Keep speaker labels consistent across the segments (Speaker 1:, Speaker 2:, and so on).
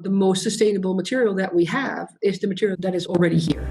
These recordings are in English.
Speaker 1: The most sustainable material that we have is the material that is already here.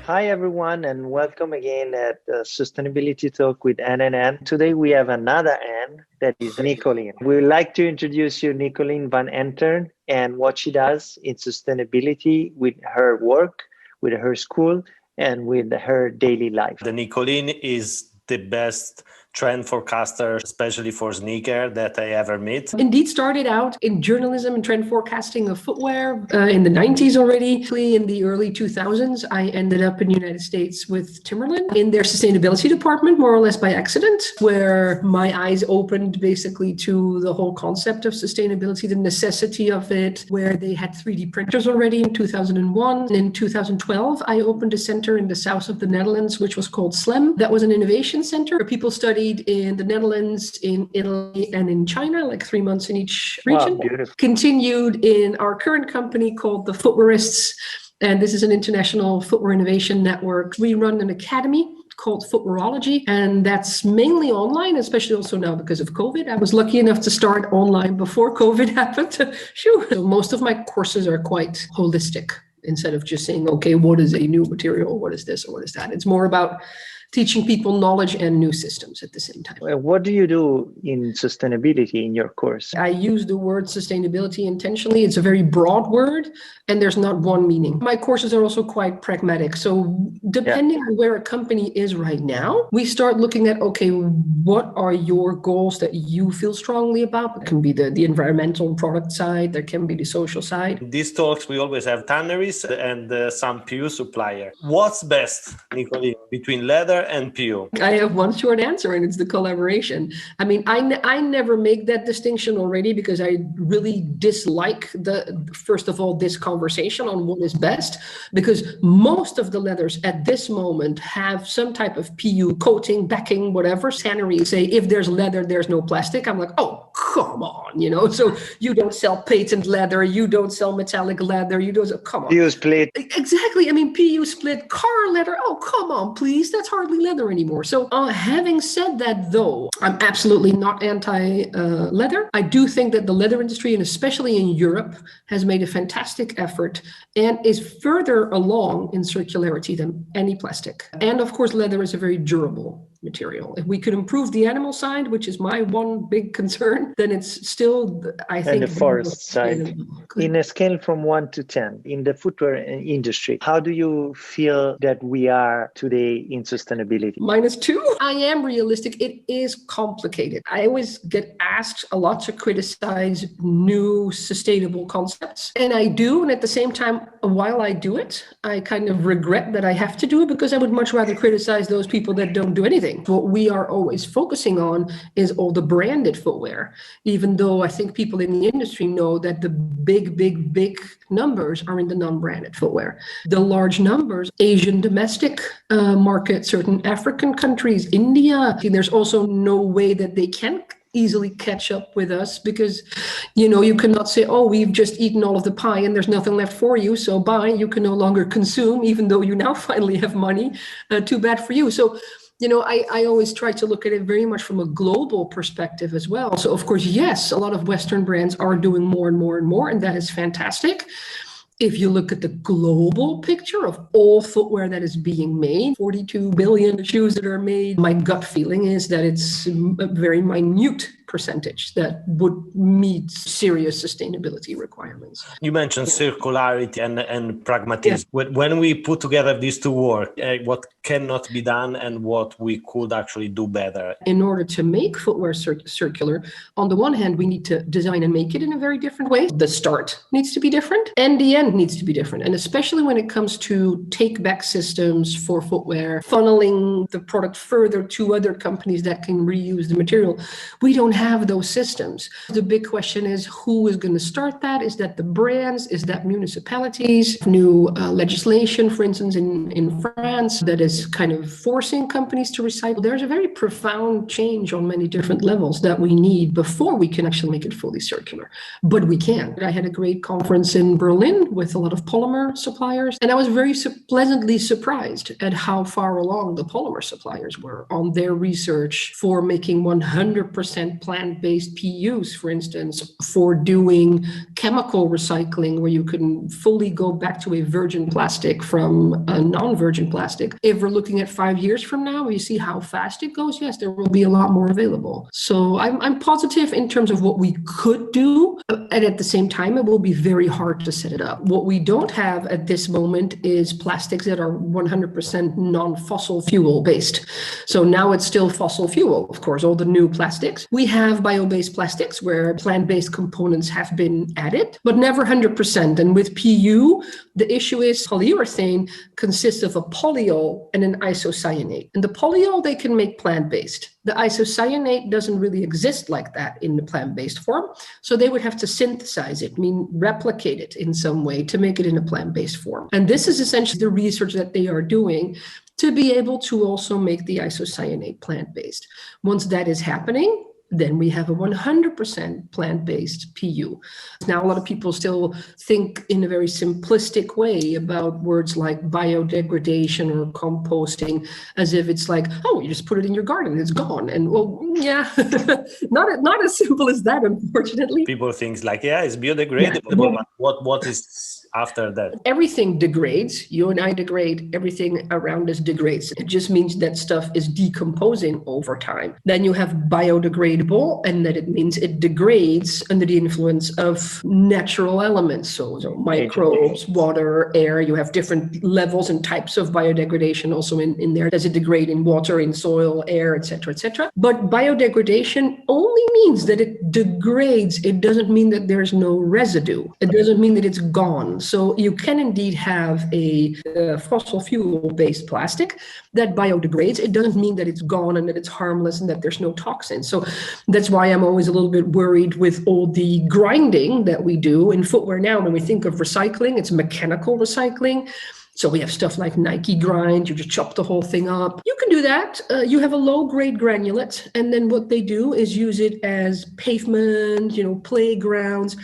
Speaker 2: Hi everyone, and welcome again at Sustainability Talk with Anne and Anne. Today we have another Anne, that is Nicoline. We would like to introduce you Nicoline Van Enter and what she does in sustainability with her work, with her school, and with her daily life.
Speaker 3: The Nicoline is the best trend forecaster, especially for sneaker, that I ever met.
Speaker 1: Indeed, started out in journalism and trend forecasting of footwear in the 90s already. In the early 2000s, I ended up in the United States with Timberland in their sustainability department, more or less by accident, where my eyes opened basically to the whole concept of sustainability, the necessity of it, where they had 3D printers already in 2001. In 2012, I opened a center in the south of the Netherlands, which was called SLEM. That was an innovation center where people studied in the Netherlands, in Italy, and in China, like 3 months in each region.
Speaker 2: Wow, beautiful.
Speaker 1: Continued in our current company called the Footwearists, and this is an international footwear innovation network. We run an academy called Footwearology, and that's mainly online, especially also now because of COVID. I was lucky enough to start online before COVID happened. So most of my courses are quite holistic, instead of just saying, okay, what is a new material? What is this or what is that? It's more about teaching people knowledge and new systems at the same time.
Speaker 2: What do you do in sustainability in your course?
Speaker 1: I use the word sustainability intentionally. It's a very broad word, and there's not one meaning. My courses are also quite pragmatic. So depending on where a company is right now, we start looking at, okay, what are your goals that you feel strongly about? It can be the environmental product side, there can be the social side.
Speaker 3: In these talks, we always have tanneries and some PU supplier. What's best, Nicoline, between leather and PU?
Speaker 1: I have one short answer, and it's the collaboration. I mean, I never make that distinction already because I really dislike first of all, this conversation on what is best, because most of the leathers at this moment have some type of PU coating, backing, whatever. Tanneries say, if there's leather, there's no plastic. I'm like, oh, come on, so you don't sell patent leather, you don't sell metallic leather, you don't, come on.
Speaker 2: PU split.
Speaker 1: Exactly. I mean, PU split, car leather, oh, come on, please. That's hardly leather anymore. So having said that, though, I'm absolutely not anti-leather. I do think that the leather industry, and especially in Europe, has made a fantastic effort and is further along in circularity than any plastic. And of course, leather is a very durable material. If we could improve the animal side, which is my one big concern, then it's still, I think,
Speaker 2: and the forest side. In a scale from 1 to 10, in the footwear industry, how do you feel that we are today in sustainability?
Speaker 1: -2. I am realistic. It is complicated. I always get asked a lot to criticize new sustainable concepts. And I do. And at the same time, while I do it, I kind of regret that I have to do it, because I would much rather criticize those people that don't do anything. What we are always focusing on is all the branded footwear, even though I think people in the industry know that the big numbers are in the non-branded footwear. The large numbers, Asian domestic market, certain African countries, India, there's also no way that they can easily catch up with us, because you cannot say, oh, we've just eaten all of the pie and there's nothing left for you, so bye, you can no longer consume, even though you now finally have money. Too bad for you. So I always try to look at it very much from a global perspective as well. So of course, yes, a lot of Western brands are doing more and more and more, and that is fantastic. If you look at the global picture of all footwear that is being made, 42 billion shoes that are made, my gut feeling is that it's a very minute percentage that would meet serious sustainability requirements.
Speaker 3: You mentioned circularity and pragmatism. Yeah. When we put together these two work, what cannot be done and what we could actually do better?
Speaker 1: In order to make footwear circular, on the one hand, we need to design and make it in a very different way. The start needs to be different and the end needs to be different. And especially when it comes to take-back systems for footwear, funneling the product further to other companies that can reuse the material, we don't have those systems. The big question is, who is going to start that? Is that the brands? Is that municipalities? New legislation, for instance, in France, that is kind of forcing companies to recycle. There's a very profound change on many different levels that we need before we can actually make it fully circular. But we can. I had a great conference in Berlin with a lot of polymer suppliers, and I was very pleasantly surprised at how far along the polymer suppliers were on their research for making 100% plant-based PUs, for instance, for doing chemical recycling where you can fully go back to a virgin plastic from a non-virgin plastic. If we're looking at 5 years from now, you see how fast it goes, yes, there will be a lot more available. So I'm positive in terms of what we could do, and at the same time, it will be very hard to set it up. What we don't have at this moment is plastics that are 100% non-fossil fuel based. So now it's still fossil fuel, of course, all the new plastics. We have bio-based plastics where plant-based components have been added, but never 100%. And with PU, the issue is polyurethane consists of a polyol and an isocyanate. And the polyol they can make plant-based. The isocyanate doesn't really exist like that in the plant-based form. So they would have to synthesize it, replicate it in some way to make it in a plant-based form. And this is essentially the research that they are doing to be able to also make the isocyanate plant-based. Once that is happening, then we have a 100% plant-based PU. Now, a lot of people still think in a very simplistic way about words like biodegradation or composting, as if it's like, oh, you just put it in your garden, it's gone. And well, yeah, not as simple as that, unfortunately.
Speaker 3: People think like, yeah, it's biodegradable, but what is after that?
Speaker 1: Everything degrades. You and I degrade. Everything around us degrades. It just means that stuff is decomposing over time. Then you have biodegradable, and that it means it degrades under the influence of natural elements. So microbes, water, air. You have different levels and types of biodegradation also in there. Does it degrade in water, in soil, air, etc., etc.? But biodegradation only means that it degrades. It doesn't mean that there's no residue. It doesn't mean that it's gone. So you can indeed have a fossil fuel-based plastic that biodegrades. It doesn't mean that it's gone and that it's harmless and that there's no toxins. So that's why I'm always a little bit worried with all the grinding that we do in footwear now. When we think of recycling, it's mechanical recycling. So we have stuff like Nike grind, you just chop the whole thing up. You can do that. You have a low-grade granulate, and then what they do is use it as pavement, playgrounds.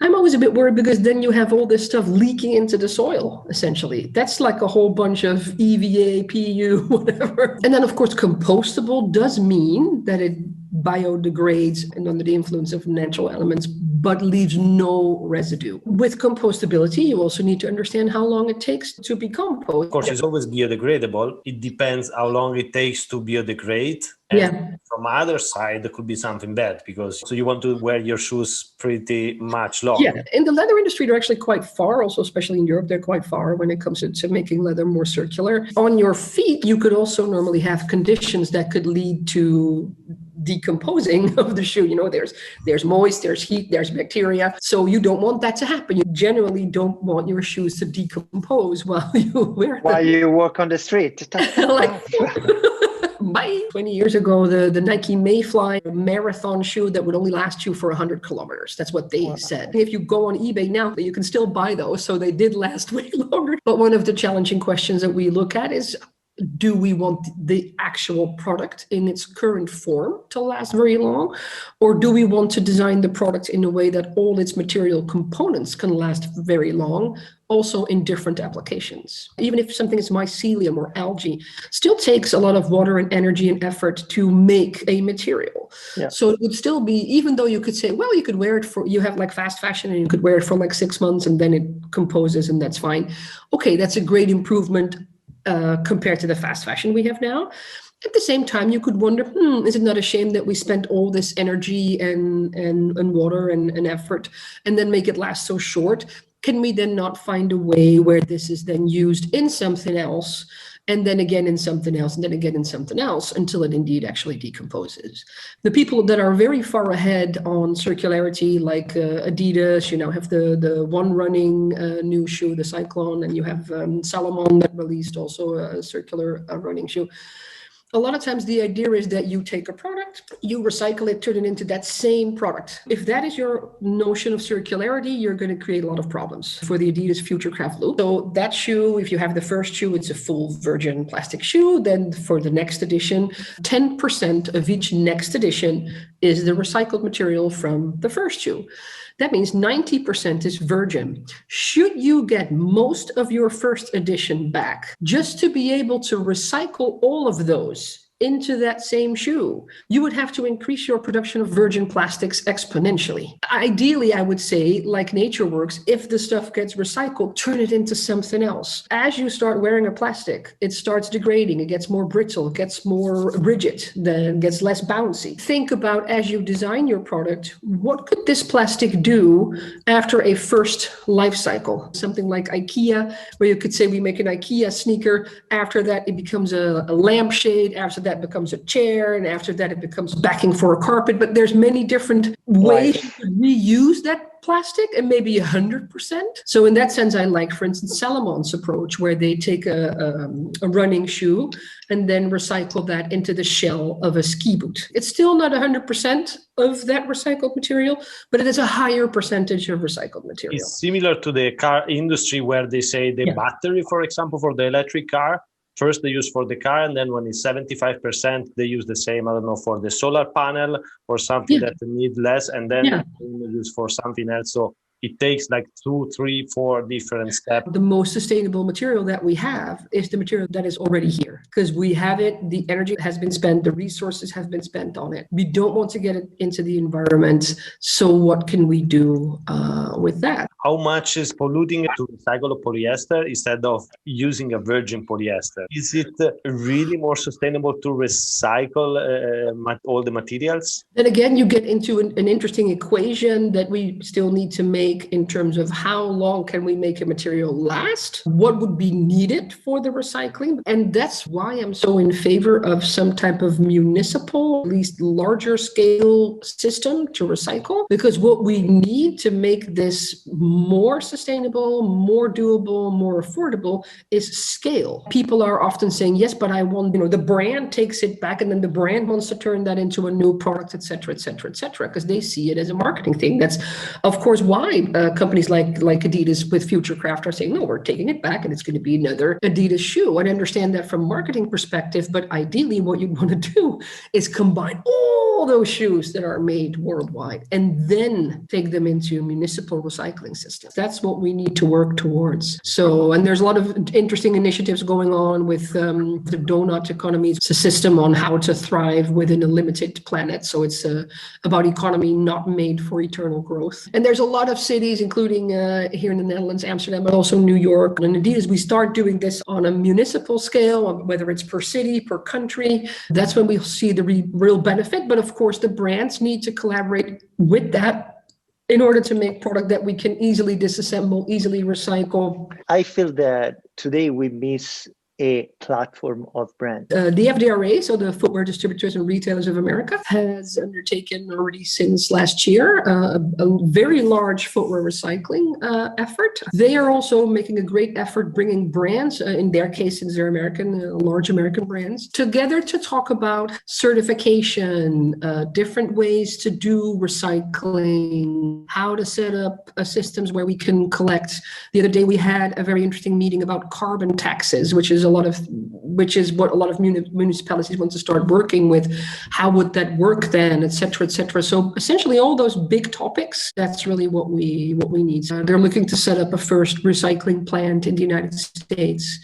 Speaker 1: I'm always a bit worried because then you have all this stuff leaking into the soil, essentially. That's like a whole bunch of EVA, PU, whatever. And then, of course, compostable does mean that it biodegrades and under the influence of natural elements, but leaves no residue. With compostability, you also need to understand how long it takes to be composted.
Speaker 3: Of course, it's always biodegradable. It depends how long it takes to biodegrade. And from the other side, there could be something bad because you want to wear your shoes pretty much long.
Speaker 1: Yeah, in the leather industry, they're actually quite far. Also, especially in Europe, they're quite far when it comes to making leather more circular. On your feet, you could also normally have conditions that could lead to decomposing of the shoe. There's moist, there's heat, there's bacteria. So you don't want that to happen. You generally don't want your shoes to decompose while you wear them.
Speaker 2: While you walk on the street.
Speaker 1: Bye. 20 years ago, the Nike Mayfly marathon shoe that would only last you for 100 kilometers. That's what they said. If you go on eBay now, you can still buy those. So they did last way longer. But one of the challenging questions that we look at is, do we want the actual product in its current form to last very long? Or do we want to design the product in a way that all its material components can last very long, also in different applications? Even if something is mycelium or algae, still takes a lot of water and energy and effort to make a material. Yeah. So it would still be, even though you could say, well, you could wear it you have like fast fashion and you could wear it for like 6 months and then it composes and that's fine. Okay, that's a great improvement compared to the fast fashion we have now. At the same time, you could wonder, is it not a shame that we spent all this energy and water and effort and then make it last so short? Can we then not find a way where this is then used in something else and then again in something else and then again in something else until it indeed actually decomposes? The people that are very far ahead on circularity, like Adidas, have the one running new shoe, the Cyclone, and you have Salomon that released also a circular running shoe. A lot of times the idea is that you take a product, product, you recycle it, turn it into that same product. If that is your notion of circularity, you're going to create a lot of problems for the Adidas Futurecraft loop. So that shoe, if you have the first shoe, it's a full virgin plastic shoe. Then for the next edition, 10% of each next edition is the recycled material from the first shoe. That means 90% is virgin. Should you get most of your first edition back, just to be able to recycle all of those into that same shoe, you would have to increase your production of virgin plastics exponentially. Ideally, I would say, like nature works, if the stuff gets recycled, turn it into something else. As you start wearing a plastic, it starts degrading, it gets more brittle, it gets more rigid, then gets less bouncy. Think about, as you design your product, what could this plastic do after a first life cycle? Something like IKEA, where you could say we make an IKEA sneaker, after that it becomes a lampshade, after that becomes a chair, and after that it becomes backing for a carpet. But there's many different ways you could reuse that plastic, and maybe 100%. So in that sense, I like, for instance, Salomon's approach, where they take a running shoe and then recycle that into the shell of a ski boot. It's still not 100% of that recycled material, but it is a higher percentage of recycled material.
Speaker 3: It's similar to the car industry, where they say the battery, for example, for the electric car, first they use for the car, and then when it's 75%, they use the same, I don't know, for the solar panel or something that need less, and then they use for something else. So it takes like 2, 3, 4 different steps.
Speaker 1: The most sustainable material that we have is the material that is already here, because we have it, the energy has been spent, the resources have been spent on it. We don't want to get it into the environment. So what can we do with that?
Speaker 3: How much is polluting to recycle a polyester instead of using a virgin polyester? Is it really more sustainable to recycle all the materials?
Speaker 1: Then again, you get into an interesting equation that we still need to make in terms of how long can we make a material last? What would be needed for the recycling? And that's why I'm so in favor of some type of municipal, at least larger scale system to recycle, because what we need to make this more sustainable, more doable, more affordable is scale. People are often saying, yes, but I want, the brand takes it back, and then the brand wants to turn that into a new product, et cetera, because they see it as a marketing thing. That's, of course, why companies like Adidas with Futurecraft are saying, no, we're taking it back and it's going to be another Adidas shoe. I understand that from a marketing perspective, but ideally what you want to do is combine all those shoes that are made worldwide and then take them into a municipal recycling system. That's what we need to work towards. So, and there's a lot of interesting initiatives going on with the donut economy. It's a system on how to thrive within a limited planet. So it's about economy not made for eternal growth. And there's a lot of cities, including here in the Netherlands, Amsterdam, but also New York. And indeed, as we start doing this on a municipal scale, whether it's per city, per country, that's when we'll see the real benefit. But of course, the brands need to collaborate with that in order to make product that we can easily disassemble, easily recycle.
Speaker 2: I feel that today we miss a platform of brands.
Speaker 1: The FDRA, so the Footwear Distributors and Retailers of America, has undertaken already since last year a very large footwear recycling effort. They are also making a great effort bringing brands, in their case, since they're American, large American brands, together to talk about certification, different ways to do recycling, how to set up systems where we can collect. The other day we had a very interesting meeting about carbon taxes, which is what a lot of municipalities want to start working with. How would that work then, et cetera, et cetera. So essentially all those big topics, that's really what we need. They're looking to set up a first recycling plant in the United States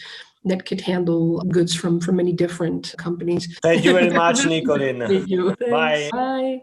Speaker 1: that could handle goods from many different companies.
Speaker 3: Thank you very much, Nicoline.
Speaker 1: Thank you.
Speaker 3: Bye.
Speaker 1: Bye.